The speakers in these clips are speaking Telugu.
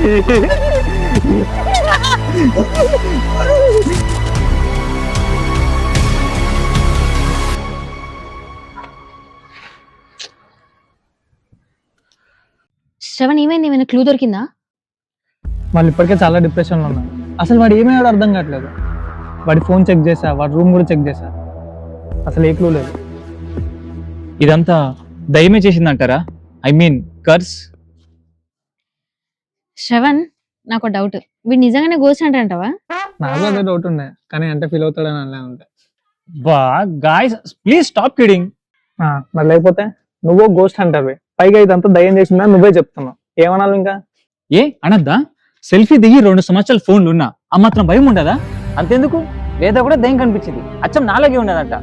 శ్రవణ్ ఏమైంది? ఏమైనా క్లూ దొరికిందా? వాళ్ళు ఇప్పటికే చాలా డిప్రెషన్లో ఉన్నారు. అసలు వాడు ఏమయ్యాడో అర్థం కావట్లేదు. వాడి ఫోన్ చెక్ చేశా, వాడి రూమ్ కూడా చెక్ చేశా, అసలు ఏ క్లూ లేదు. ఇదంతా దయ్యమే చేసిందంటారా? I mean curse. శ్రవణ్, నాకు డౌట్, వీడు నిజంగానే గోస్ట్ అంటావా? నాకు అదే డౌట్ ఉండే, కానీ అంటే ఫీల్ అవుతాడని అనలే ఉంటే. వా గాయ్స్ ప్లీజ్ స్టాప్ కిడింగ్. మరి లేకపోతే నువ్వు గోస్ట్ అంటావే, పైగా ఇదంతా దయ్యం చేసిందా నువ్వే చెప్తున్నావు, ఏమనాలి ఇంకా? ఏ అనద్దా? సెల్ఫీ దిగి 2 సంవత్సరాల ఫోన్లు ఉన్నా ఆ మాత్రం భయం ఉండదా? అంతెందుకు, వేద కూడా దయ్యం కనిపించింది, అచ్చం నాలాగే ఉండదంట.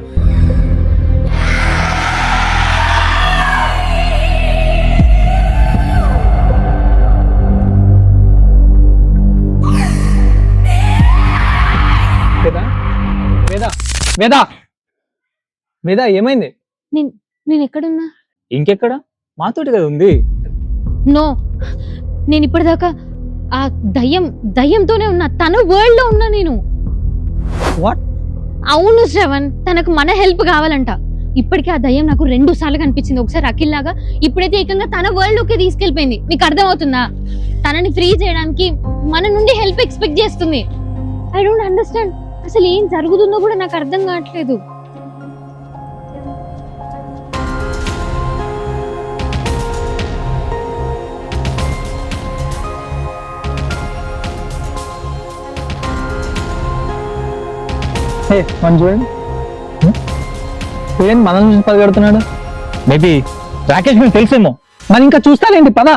వేదా వేదా వేదా వేదా ఏమైంది? నేను ఎక్కడున్నా? ఇంకెక్కడ, మాతోటి కదా ఉంది. నో, నేను ఇప్పటిదాకా ఆ దయ్యంతోనే ఉన్నా, తన వరల్డ్ లో ఉన్నా నేను. వాట్? అవును శ్రవణ్, తనకు మన హెల్ప్ కావాలంట. ఇప్పటికే ఆ దయ్యం నాకు 2 సార్లు కనిపించింది, ఒకసారి అఖిల్ లాగా, ఇప్పుడైతే ఏకంగా తన వరల్డ్ లోకి తీసుకెళ్లిపోయింది. మీకు అర్థమవుతుందా? తనని ఫ్రీ చేయడానికి మన నుండి హెల్ప్ ఎక్స్పెక్ట్ చేస్తుంది. ఐ డోంట్ అండర్స్టాండ్, అసలు ఏం జరుగుతుందో కూడా నాకు అర్థం కావట్లేదు. చూడండి, ఏం మనం చూసి పరిగెడుతున్నాడు. మేబీ రాకేష్ మీకు తెలుసేమో. మరి ఇంకా చూస్తాలేంటి, పద.